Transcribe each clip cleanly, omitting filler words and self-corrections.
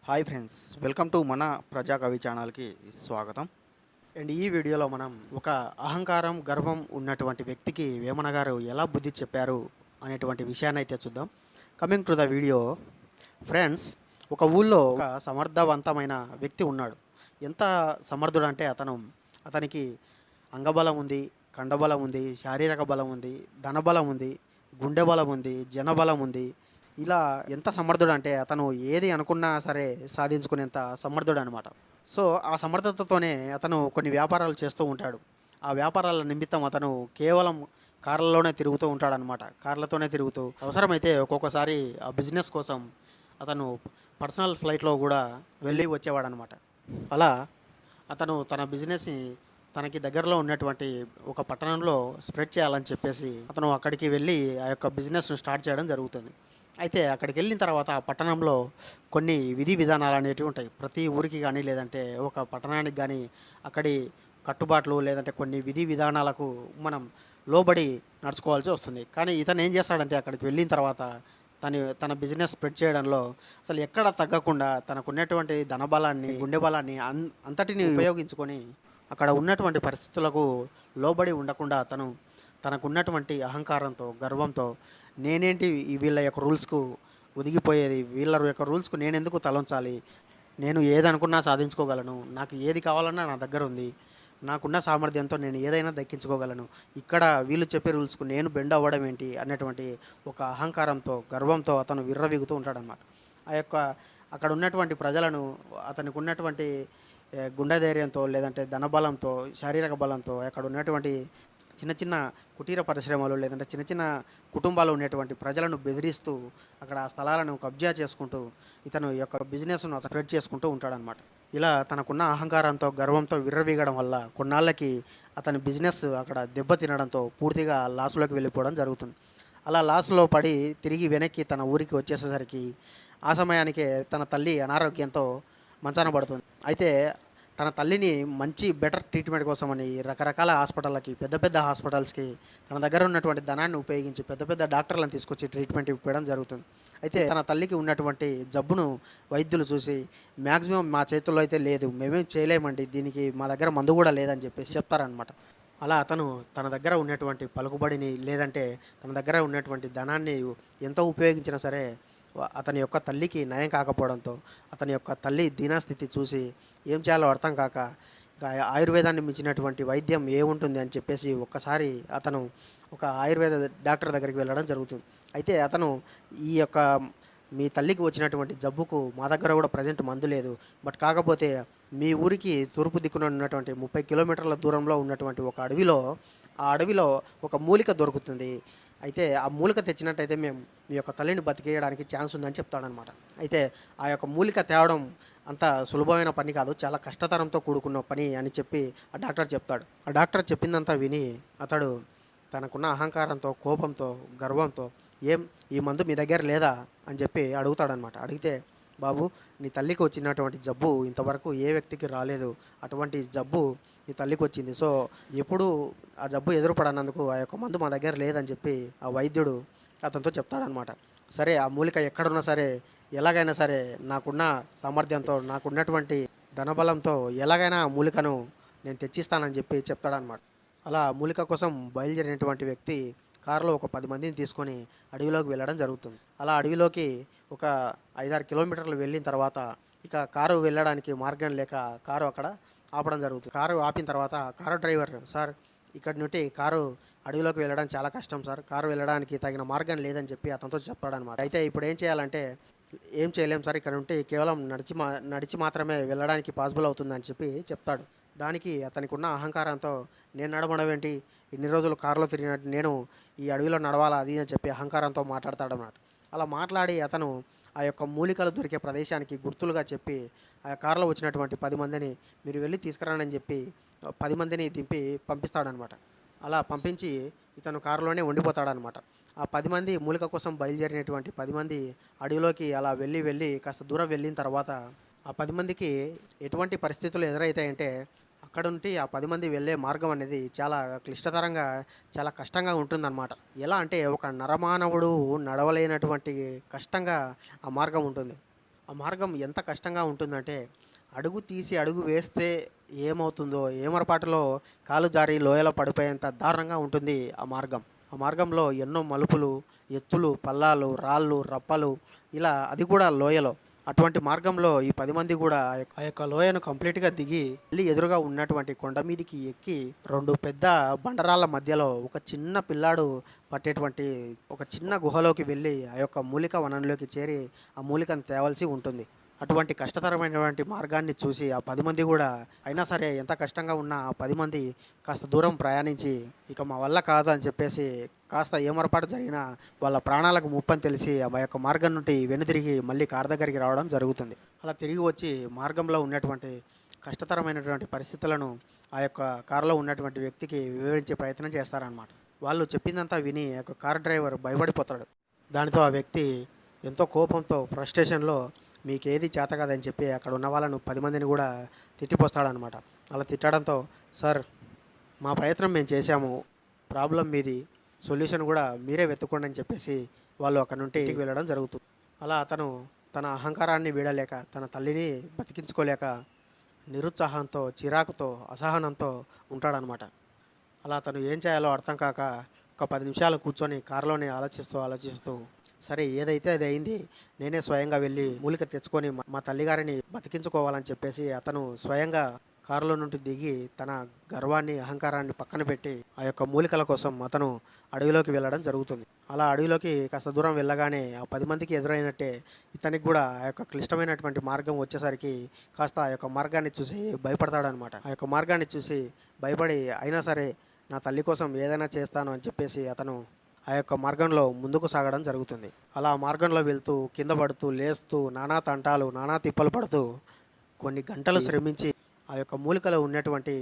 Hi friends, welcome to మన ప్రజా కవి ఛానల్కి స్వాగతం. అండ్ ఈ వీడియోలో మనం ఒక అహంకారం గర్వం ఉన్నటువంటి వ్యక్తికి వేమన గారు ఎలా బుద్ధి చెప్పారు అనేటువంటి విషయాన్ని అయితే చూద్దాం. Coming to the video friends, ఒక ఊళ్ళో ఒక సమర్థవంతమైన వ్యక్తి ఉన్నాడు. ఎంత సమర్థుడు అంటే అతనికి అంగబలం ఉంది, కండబలం ఉంది, శారీరక బలం ఉంది, ధనబలం ఉంది, గుండె బలం ఉంది, జనబలం ఉంది. ఇలా ఎంత సమర్థుడు అంటే అతను ఏది అనుకున్నా సరే సాధించుకునేంత సమర్థుడు అనమాట. సో ఆ సమర్థతతోనే అతను కొన్ని వ్యాపారాలు చేస్తూ ఉంటాడు. ఆ వ్యాపారాల నిమిత్తం అతను కేవలం కార్లలోనే తిరుగుతూ ఉంటాడనమాట. కార్లతోనే తిరుగుతూ అవసరమైతే ఒక్కొక్కసారి ఆ బిజినెస్ కోసం అతను పర్సనల్ ఫ్లైట్లో కూడా వెళ్ళి వచ్చేవాడనమాట. అలా అతను తన బిజినెస్ని తనకి దగ్గరలో ఉన్నటువంటి ఒక పట్టణంలో స్ప్రెడ్ చేయాలని చెప్పేసి అతను అక్కడికి వెళ్ళి ఆ యొక్క బిజినెస్ను స్టార్ట్ చేయడం జరుగుతుంది. అయితే అక్కడికి వెళ్ళిన తర్వాత ఆ పట్టణంలో కొన్ని విధి విధానాలు అనేటివి ఉంటాయి. ప్రతి ఊరికి కానీ లేదంటే ఒక పట్టణానికి కానీ అక్కడి కట్టుబాట్లు లేదంటే కొన్ని విధి విధానాలకు మనం లోబడి నడుచుకోవాల్సి వస్తుంది. కానీ ఇతను ఏం చేస్తాడంటే అక్కడికి వెళ్ళిన తర్వాత తన బిజినెస్ స్ప్రెడ్ చేయడంలో అసలు ఎక్కడ తగ్గకుండా తనకున్నటువంటి ధనబలాన్ని గుండె బలాన్ని అంతటిని ఉపయోగించుకొని అక్కడ ఉన్నటువంటి పరిస్థితులకు లోబడి ఉండకుండా తనకున్నటువంటి అహంకారంతో గర్వంతో నేనేంటి వీళ్ళ యొక్క రూల్స్కు ఒదిగిపోయేది, వీళ్ళ యొక్క రూల్స్కు నేనెందుకు తలొంచాలి, నేను ఏదనుకున్నా సాధించుకోగలను, నాకు ఏది కావాలన్నా నా దగ్గర ఉంది, నాకున్న సామర్థ్యంతో నేను ఏదైనా దక్కించుకోగలను, ఇక్కడ వీళ్ళు చెప్పే రూల్స్కు నేను బెండ్ అవ్వడం ఏంటి అనేటువంటి ఒక అహంకారంతో గర్వంతో అతను విర్రవీగుతూ ఉంటాడనమాట. ఆ యొక్క అక్కడ ఉన్నటువంటి ప్రజలను అతనికి ఉన్నటువంటి గుండె ధైర్యంతో లేదంటే ధనబలంతో శారీరక బలంతో అక్కడ ఉన్నటువంటి చిన్న చిన్న కుటీర పరిశ్రమలు లేదంటే చిన్న చిన్న కుటుంబాలు ఉండేటువంటి ప్రజలను బెదిరిస్తూ అక్కడ ఆ స్థలాలను కబ్జా చేసుకుంటూ ఇతను ఈ యొక్క బిజినెస్ను స్ప్రెడ్ చేసుకుంటూ ఉంటాడనమాట. ఇలా తనకున్న అహంకారంతో గర్వంతో విర్రవీగడం వల్ల కొన్నాళ్ళకి అతని బిజినెస్ అక్కడ దెబ్బ తినడంతో పూర్తిగా లాస్లోకి వెళ్ళిపోవడం జరుగుతుంది. అలా లాస్లో పడి తిరిగి వెనక్కి తన ఊరికి వచ్చేసేసరికి ఆ సమయానికే తన తల్లి అనారోగ్యంతో మంచాన పడుతుంది. అయితే తన తల్లిని మంచి బెటర్ ట్రీట్మెంట్ కోసమని రకరకాల హాస్పిటళ్ళకి పెద్ద పెద్ద హాస్పిటల్స్కి తన దగ్గర ఉన్నటువంటి ధనాన్ని ఉపయోగించి పెద్ద పెద్ద డాక్టర్లను తీసుకొచ్చి ట్రీట్మెంట్ ఇవ్వడం జరుగుతుంది. అయితే తన తల్లికి ఉన్నటువంటి జబ్బును వైద్యులు చూసి మ్యాక్సిమం మా చేతుల్లో అయితే లేదు, మేమేం చేయలేమండి, దీనికి మా దగ్గర మందు కూడా లేదని చెప్పేసి చెప్తారనమాట. అలా అతను తన దగ్గర ఉన్నటువంటి పలుకుబడిని లేదంటే తన దగ్గర ఉన్నటువంటి ధనాన్ని ఎంత ఉపయోగించినా సరే అతని యొక్క తల్లికి నయం కాకపోవడంతో అతని యొక్క తల్లి దీనస్థితి చూసి ఏం చేయాలో అర్థం కాక ఇక ఆయుర్వేదాన్ని మించినటువంటి వైద్యం ఏముంటుంది అని చెప్పేసి ఒక్కసారి అతను ఒక ఆయుర్వేద డాక్టర్ దగ్గరికి వెళ్ళడం జరుగుతుంది. అయితే అతను ఈ యొక్క మీ తల్లికి వచ్చినటువంటి జబ్బుకు మా దగ్గర కూడా ప్రజెంట్ మందు లేదు, బట్ కాకపోతే మీ ఊరికి తూర్పు దిక్కున ఉన్నటువంటి 30 కిలోమీటర్ల దూరంలో ఉన్నటువంటి ఒక ఆ అడవిలో ఒక మూలిక దొరుకుతుంది, అయితే ఆ మూలిక తెచ్చినట్టయితే మేము మీ యొక్క తల్లిని బతికేయడానికి ఛాన్స్ ఉందని చెప్తాడనమాట. అయితే ఆ యొక్క మూలిక తేవడం అంత సులభమైన పని కాదు, చాలా కష్టతరంతో కూడుకున్న పని అని చెప్పి ఆ డాక్టర్ చెప్తాడు. ఆ డాక్టర్ చెప్పిందంతా విని అతడు తనకున్న అహంకారంతో కోపంతో గర్వంతో ఏం ఈ మందు మీ దగ్గర లేదా అని చెప్పి అడుగుతాడనమాట. అడిగితే బాబు, నీ తల్లికి వచ్చినటువంటి జబ్బు ఇంతవరకు ఏ వ్యక్తికి రాలేదు, అటువంటి జబ్బు నీ తల్లికి వచ్చింది, సో ఎప్పుడు ఆ జబ్బు ఎదురుపడనందుకు ఆ యొక్క మందు మా దగ్గర లేదని చెప్పి ఆ వైద్యుడు అతనితో చెప్తాడనమాట. సరే, ఆ మూలిక ఎక్కడున్నా సరే ఎలాగైనా సరే నాకున్న సామర్థ్యంతో నాకున్నటువంటి ధనబలంతో ఎలాగైనా ఆ మూలికను నేను తెచ్చిస్తానని చెప్పి చెప్తాడనమాట. అలా మూలిక కోసం బయలుదేరినటువంటి వ్యక్తి కారులో ఒక 10 మందిని తీసుకొని అడవిలోకి వెళ్ళడం జరుగుతుంది. అలా అడవిలోకి ఒక 5-6 కిలోమీటర్లు వెళ్ళిన తర్వాత ఇక కారు వెళ్ళడానికి మార్గం లేక కారు అక్కడ ఆపడం జరుగుతుంది. కారు ఆపిన తర్వాత కారు డ్రైవర్, సార్ ఇక్కడి నుండి కారు అడవిలోకి వెళ్ళడం చాలా కష్టం సార్, కారు వెళ్ళడానికి తగిన మార్గం లేదని చెప్పి అతనితో చెప్తాడనమాట. అయితే ఇప్పుడు ఏం చేయాలంటే ఏం చేయలేం సార్, ఇక్కడ నుండి కేవలం నడిచి మాత్రమే వెళ్ళడానికి పాసిబుల్ అవుతుందని చెప్పి చెప్తాడు. దానికి అతనికి ఉన్న అహంకారంతో నేను నడవడం ఏంటి, ఇన్ని రోజులు కారులో తిరిగినట్టు నేను ఈ అడవిలో నడవాలా అది అని చెప్పి అహంకారంతో మాట్లాడతాడన్నమాట. అలా మాట్లాడి అతను ఆ యొక్క మూలికలు దొరికే ప్రదేశానికి గుర్తులుగా చెప్పి ఆ కారులో వచ్చినటువంటి 10 మందిని మీరు వెళ్ళి తీసుకురానని చెప్పి 10 మందిని దింపి పంపిస్తాడనమాట. అలా పంపించి ఇతను కారులోనే ఉండిపోతాడనమాట. ఆ 10 మంది మూలిక కోసం బయలుదేరినటువంటి 10 మంది అడవిలోకి అలా వెళ్ళి కాస్త దూరం వెళ్ళిన తర్వాత ఆ 10 మందికి ఎటువంటి పరిస్థితులు ఎదురవుతాయంటే అక్కడ నుండి ఆ 10 మంది వెళ్ళే మార్గం అనేది చాలా క్లిష్టతరంగా, చాలా కష్టంగా ఉంటుందన్నమాట. ఎలా అంటే ఒక నరమానవుడు నడవలేనటువంటి కష్టంగా ఆ మార్గం ఉంటుంది. ఆ మార్గం ఎంత కష్టంగా ఉంటుందంటే, అడుగు తీసి అడుగు వేస్తే ఏమవుతుందో, ఏమరపాటులో కాలు జారి లోయలో పడిపోయేంత దారుణంగా ఉంటుంది ఆ మార్గం. ఆ మార్గంలో ఎన్నో మలుపులు, ఎత్తులు, పల్లాలు, రాళ్ళు, రప్పలు ఇలా అది కూడా లోయలో. అటువంటి మార్గంలో ఈ 10 మంది గూడా ఆ యొక్క లోయను కంప్లీట్‌గా దిగి, మళ్ళీ ఎదురుగా ఉన్నటువంటి కొండ మీదికి ఎక్కి 2 పెద్ద బండరాళ్ళ మధ్యలో ఒక చిన్న పిల్లాడు పట్టేటువంటి ఒక చిన్న గుహలోకి వెళ్ళి, ఆ యొక్క మూలిక వనంలోకి చేరి, ఆ మూలికను తేవాల్సి ఉంటుంది. అటువంటి కష్టతరమైనటువంటి మార్గాన్ని చూసి ఆ 10 మంది గూడా అయినా సరే ఎంత కష్టంగా ఉన్నా ఆ 10 మంది కాస్త దూరం ప్రయాణించి, ఇక మా వల్ల కాదు అని చెప్పేసి కాస్త ఏమరపాటు జరిగినా వాళ్ళ ప్రాణాలకు ముప్పని తెలిసి ఆ యొక్క మార్గం నుండి వెనుదిరిగి మళ్ళీ కారు దగ్గరికి రావడం జరుగుతుంది. అలా తిరిగి వచ్చి మార్గంలో ఉన్నటువంటి కష్టతరమైనటువంటి పరిస్థితులను ఆ యొక్క కారులో ఉన్నటువంటి వ్యక్తికి వివరించే ప్రయత్నం చేస్తారనమాట. వాళ్ళు చెప్పిందంతా విని ఆ యొక్క కారు డ్రైవర్ భయపడిపోతాడు. దానితో ఆ వ్యక్తి ఎంతో కోపంతో, ఫ్రస్ట్రేషన్‌లో మీకేది చేత కాదని చెప్పి అక్కడ ఉన్న వాళ్ళను 10 మందిని గూడా తిట్టిపోస్తాడనమాట. అలా తిట్టడంతో, "సార్, మా ప్రయత్నం మేము చేశాము. ప్రాబ్లమ్ మీది. సొల్యూషన్ గూడా మీరే వెతుక్కోండి" అని చెప్పేసి వాళ్ళు అక్కడి నుండి ఇంటికి వెళ్ళడం జరుగుతుంది. అలా అతను తన అహంకారాన్ని వీడలేక, తన తల్లిని బతికించుకోలేక నిరుత్సాహంతో, చిరాకుతో, అసహనంతో ఉంటాడనమాట. అలా అతను ఏం చేయాలో అర్థం కాక ఒక 10 నిమిషాలు కూర్చొని కారులోనే ఆలోచిస్తూ సరే ఏదైతే అది అయింది. నేనే స్వయంగా వెళ్ళి మూలిక తెచ్చుకొని మా తల్లిగారిని బతికించుకోవాలని చెప్పేసి అతను స్వయంగా కారులో నుండి దిగి తన గర్వాన్ని, అహంకారాన్ని పక్కన పెట్టి ఆ యొక్క మూలికల కోసం అతను అడవిలోకి వెళ్ళడం జరుగుతుంది. అలా అడవిలోకి కాస్త దూరం వెళ్ళగానే ఆ 10 మందికి ఎదురైనట్టే ఇతనికి కూడా ఆ యొక్క క్లిష్టమైనటువంటి మార్గం వచ్చేసరికి కాస్త ఆ యొక్క మార్గాన్ని చూసి భయపడతాడనమాట. ఆ యొక్క మార్గాన్ని చూసి భయపడి అయినా సరే నా తల్లి కోసం ఏదైనా చేస్తాను అని చెప్పేసి అతను ఆ యొక్క మార్గంలో ముందుకు సాగడం జరుగుతుంది. అలా ఆ మార్గంలో వెళ్తూ, కింద పడుతూ, లేస్తూ, నానా తంటాలు, నానా తిప్పలు పడుతూ కొన్ని గంటలు శ్రమించి ఆ యొక్క మూలికలో ఉన్నటువంటి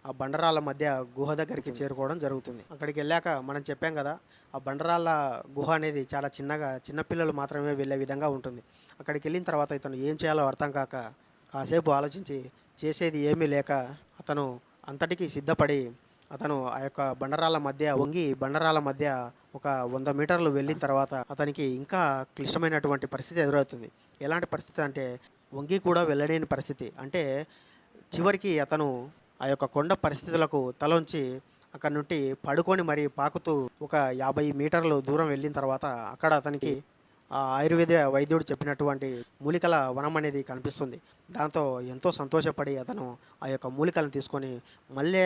ఆ బండరాళ్ళ మధ్య గుహ దగ్గరికి చేరుకోవడం జరుగుతుంది. అక్కడికెళ్ళాక మనం చెప్పాం కదా! ఆ బండరాళ్ళ గుహ అనేది చాలా చిన్న పిల్లలు మాత్రమే వెళ్ళే విధంగా ఉంటుంది. అక్కడికెళ్ళిన తర్వాత ఇతను ఏం చేయాలో అర్థం కాక కాసేపు ఆలోచించి చేసేది ఏమీ లేక అతను అంతటికి సిద్ధపడి అతను ఆ యొక్క బండరాళ్ళ మధ్య వంగి బండరాళ్ళ మధ్య ఒక 100 మీటర్లు వెళ్ళిన తర్వాత అతనికి ఇంకా క్లిష్టమైనటువంటి పరిస్థితి ఎదురవుతుంది. ఎలాంటి పరిస్థితి అంటే వంగి కూడా వెళ్ళలేని పరిస్థితి. అంటే చివరికి అతను ఆ యొక్క కొండ పరిస్థితులకు తలొంచి అక్కడి నుండి పడుకొని మరి పాకుతూ ఒక 50 మీటర్లు దూరం వెళ్ళిన తర్వాత అక్కడ అతనికి ఆ ఆయుర్వేద వైద్యుడు చెప్పినటువంటి మూలికల వనం అనేది కనిపిస్తుంది. దాంతో ఎంతో సంతోషపడి అతను ఆ యొక్క మూలికలను తీసుకొని మళ్ళీ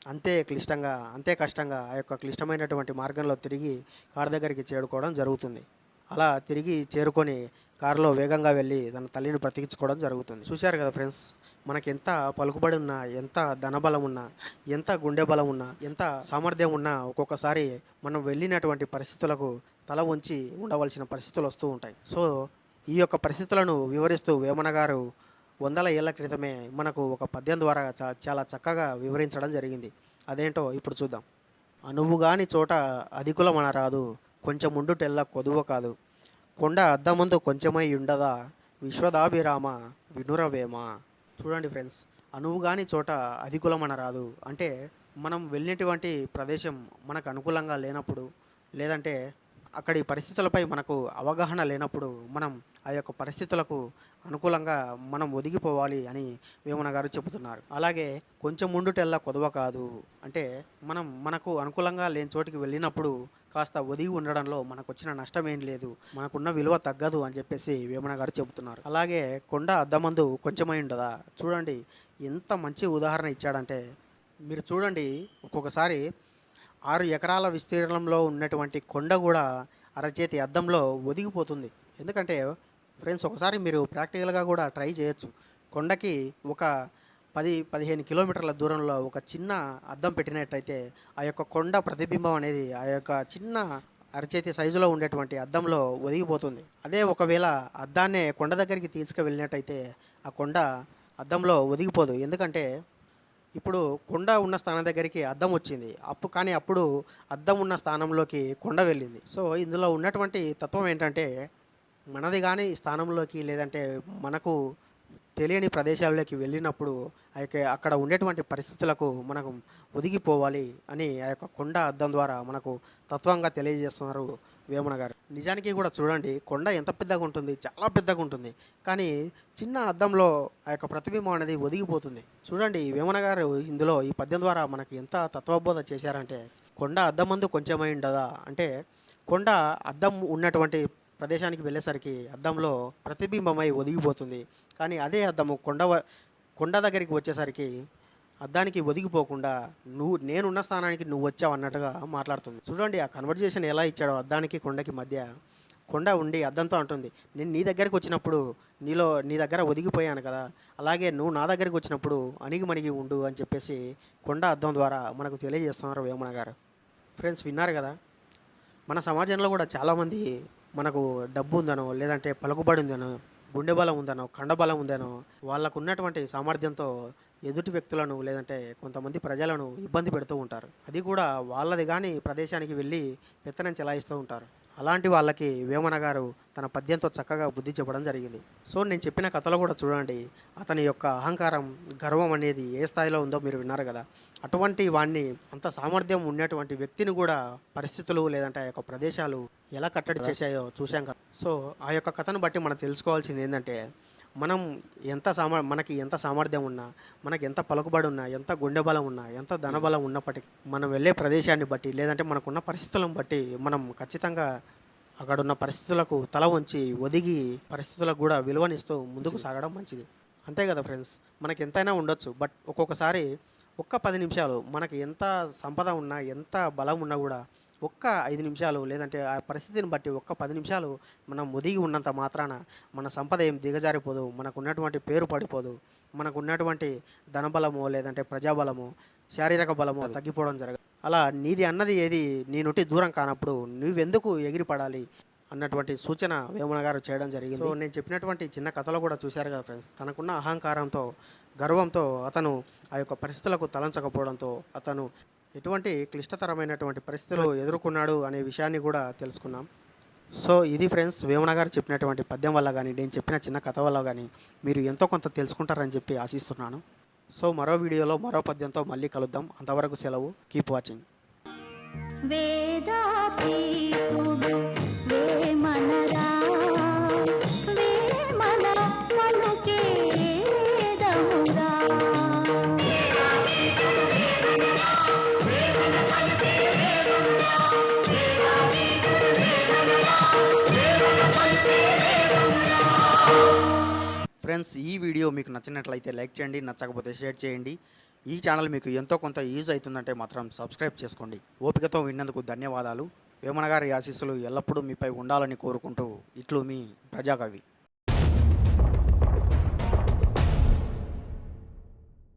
అంతే క్లిష్టంగా, అంతే కష్టంగా ఆ యొక్క క్లిష్టమైనటువంటి మార్గంలో తిరిగి కారు దగ్గరికి చేరుకోవడం జరుగుతుంది. అలా తిరిగి చేరుకొని కారులో వేగంగా వెళ్ళి తన తల్లిని బ్రతికించుకోవడం జరుగుతుంది. చూశారు కదా ఫ్రెండ్స్! మనకెంత పలుకుబడి ఉన్నా, ఎంత ధనబలం ఉన్నా, ఎంత గుండె బలం ఉన్నా, ఎంత సామర్థ్యం ఉన్నా ఒక్కొక్కసారి మనం వెళ్ళినటువంటి పరిస్థితులకు తల వంచి ఉండవలసిన పరిస్థితులు వస్తూ ఉంటాయి. సో, ఈ యొక్క పరిస్థితులను వివరిస్తూ వేమన గారు వందల ఏళ్ల క్రితమే మనకు ఒక పద్యం ద్వారా చాలా చక్కగా వివరించడం జరిగింది. అదేంటో ఇప్పుడు చూద్దాం. అనువుగాని చోట అధికులమనరాదు, కొంచెముండుటెల్ల కొదువ కాదు. కొండ అద్దమందు కొంచెమై యుండదా, విశ్వదాభిరామ వినురవేమ. చూడండి ఫ్రెండ్స్, అనువుగాని చోట అధికులమనరాదు అంటే మనం వెళ్ళినటువంటి ప్రదేశం మనకు అనుకూలంగా లేనప్పుడు, లేదంటే అక్కడి పరిస్థితులపై మనకు అవగాహన లేనప్పుడు మనం ఆ యొక్క పరిస్థితులకు అనుకూలంగా మనం ఒదిగిపోవాలి అని వేమన గారు చెబుతున్నారు. అలాగే కొంచెం ముందుటెల్లా కొదవ కాదు అంటే మనకు అనుకూలంగా లేని చోటికి వెళ్ళినప్పుడు కాస్త ఒదిగి ఉండడంలో మనకు వచ్చిన నష్టం ఏం లేదు, మనకున్న విలువ తగ్గదు అని చెప్పేసి వేమన గారు చెబుతున్నారు. అలాగే కొండ అద్దమందు కొంచెమై ఉండదా, చూడండి ఎంత మంచి ఉదాహరణ ఇచ్చాడంటే మీరు చూడండి, ఒక్కొక్కసారి 6 ఎకరాల విస్తీర్ణంలో ఉన్నటువంటి కొండ కూడా అరచేతి అద్దంలో ఒదిగిపోతుంది. ఎందుకంటే ఫ్రెండ్స్ ఒకసారి మీరు ప్రాక్టికల్‌గా కూడా ట్రై చేయొచ్చు. కొండకి ఒక 15 కిలోమీటర్ల దూరంలో ఒక చిన్న అద్దం పెట్టినట్టయితే ఆ యొక్క కొండ ప్రతిబింబం అనేది ఆ యొక్క చిన్న అరచేతి సైజులో ఉండేటువంటి అద్దంలో ఒదిగిపోతుంది. అదే ఒకవేళ అద్దాన్నే కొండ దగ్గరికి తీసుకువెళ్ళినట్టయితే ఆ కొండ అద్దంలో ఒదిగిపోదు. ఎందుకంటే ఇప్పుడు కొండ ఉన్న స్థానం దగ్గరికి అద్దం వచ్చింది. కానీ అప్పుడు అద్దం ఉన్న స్థానంలోకి కొండ వెళ్ళింది. సో, ఇందులో ఉన్నటువంటి తత్వం ఏంటంటే మనది గాని స్థానంలోకి లేదంటే మనకు తెలియని ప్రదేశాల్లోకి వెళ్ళినప్పుడు అక్కడ ఉండేటువంటి పరిస్థితులకు మనకు ఒదిగిపోవాలి అని ఆ యొక్క కొండ అద్దం ద్వారా మనకు తత్వంగా తెలియజేస్తున్నారు వేమన గారు. నిజానికి కూడా చూడండి, కొండ ఎంత పెద్దగా ఉంటుంది, చాలా పెద్దగా ఉంటుంది. కానీ చిన్న అద్దంలో ఆ యొక్క ప్రతిబింబం అనేది ఒదిగిపోతుంది. చూడండి, వేమన గారు ఇందులో ఈ పద్యం ద్వారా మనకి ఎంత తత్వబోధ చేశారంటే, కొండ అద్దం ముందు కొంచెమై ఉండదా అంటే, కొండ అద్దం ఉన్నటువంటి ప్రదేశానికి వెళ్ళేసరికి అద్దంలో ప్రతిబింబమై ఒదిగిపోతుంది. కానీ అదే అద్దము కొండ దగ్గరికి వచ్చేసరికి అద్దానికి ఒదిగిపోకుండా నేనున్న స్థానానికి నువ్వు వచ్చావు అన్నట్టుగా మాట్లాడుతుంది. చూడండి, ఆ కన్వర్జేషన్ ఎలా ఇచ్చాడో అద్దానికి కొండకి మధ్య. కొండ ఉండి అద్దంతో అంటుంది, నేను నీ దగ్గరికి వచ్చినప్పుడు నీ దగ్గర ఒదిగిపోయాను కదా, అలాగే నువ్వు నా దగ్గరికి వచ్చినప్పుడు అణిగిమణిగి ఉండు అని చెప్పేసి కొండ అద్దం ద్వారా మనకు తెలియజేస్తున్నారు వేమన గారు. ఫ్రెండ్స్, విన్నారు కదా, మన సమాజంలో కూడా చాలామంది మనకు డబ్బు ఉందనో, లేదంటే పలుకుబడి ఉందనో, గుండె బలం ఉందనో, కండబలం ఉందనో, వాళ్ళకు ఉన్నటువంటి సామర్థ్యంతో ఎదుటి వ్యక్తులను లేదంటే కొంతమంది ప్రజలను ఇబ్బంది పెడుతూ ఉంటారు. అది కూడా వాళ్ళది కానీ ప్రదేశానికి వెళ్ళి పెత్తనం చెలాయిస్తూ ఉంటారు. అలాంటి వాళ్ళకి వేమన గారు తన పద్యంతో చక్కగా బుద్ధి చెప్పడం జరిగింది. సో నేను చెప్పిన కథలో కూడా చూడండి, అతని యొక్క అహంకారం, గర్వం అనేది ఏ స్థాయిలో ఉందో మీరు విన్నారు కదా. అటువంటి వాడిని, అంత సామర్థ్యం ఉన్నటువంటి వ్యక్తిని కూడా పరిస్థితులు లేదంటే ఆ యొక్క ప్రదేశాలు ఎలా కట్టడి చేశాయో చూశాం కదా. సో ఆ యొక్క కథను బట్టి మనం తెలుసుకోవాల్సింది ఏంటంటే, మనం మనకి ఎంత సామర్థ్యం ఉన్నా, మనకి ఎంత పలుకుబడి ఉన్నా, ఎంత గుండె బలం ఉన్నా, ఎంత ధనబలం ఉన్నప్పటికీ మనం వెళ్ళే ప్రదేశాన్ని బట్టి లేదంటే మనకున్న పరిస్థితులను బట్టి మనం ఖచ్చితంగా అక్కడున్న పరిస్థితులకు తల వంచి ఒదిగి పరిస్థితులకు కూడా విలువనిస్తూ ముందుకు సాగడం మంచిది. అంతే కదా ఫ్రెండ్స్, మనకి ఎంతైనా ఉండొచ్చు, బట్ ఒక్కొక్కసారి ఒక్క 10 నిమిషాలు మనకి ఎంత సంపద ఉన్నా, ఎంత బలం ఉన్నా కూడా ఒక్క 5 నిమిషాలు లేదంటే ఆ పరిస్థితిని బట్టి ఒక్క 10 నిమిషాలు మనం ఒదిగి ఉన్నంత మాత్రాన మన సంపద ఏం దిగజారిపోదు, మనకున్నటువంటి పేరు పడిపోదు, మనకున్నటువంటి ధనబలమో లేదంటే ప్రజాబలమో శారీరక బలమో తగ్గిపోవడం జరగదు. అలా నీది అన్నది ఏది నీ నుండి దూరం కానప్పుడు నువ్వెందుకు ఎగిరి పడాలి అన్నటువంటి సూచన వేమన గారు చేయడం జరిగింది. సో నేను చెప్పినటువంటి చిన్న కథలో కూడా చూశారు కదా ఫ్రెండ్స్, తనకున్న అహంకారంతో, గర్వంతో అతను ఆ యొక్క పరిస్థితులకు తలంచకపోవడంతో అతను ఎటువంటి క్లిష్టతరమైనటువంటి పరిస్థితులు ఎదుర్కొన్నాడు అనే విషయాన్ని కూడా తెలుసుకున్నాం. సో ఇది ఫ్రెండ్స్, వేమన గారు చెప్పినటువంటి పద్యం వల్ల కానీ, నేను చెప్పిన చిన్న కథ వల్ల కానీ మీరు ఎంతో కొంత తెలుసుకుంటారని చెప్పి ఆశిస్తున్నాను. సో మరో వీడియోలో మరో పద్యంతో మళ్ళీ కలుద్దాం. అంతవరకు సెలవు. Keep watching. ఫ్రెండ్స్, ఈ వీడియో మీకు నచ్చినట్లయితే లైక్ చేయండి, నచ్చకపోతే షేర్ చేయండి. ఈ ఛానల్ మీకు ఎంతో కొంత యూజ్ అవుతుందంటే మాత్రం సబ్స్క్రైబ్ చేసుకోండి. ఓపికతో విన్నందుకు ధన్యవాదాలు. వేమన గారి ఆశీస్సులు ఎల్లప్పుడూ మీపై ఉండాలని కోరుకుంటూ ఇట్లు మీ ప్రజాకవి.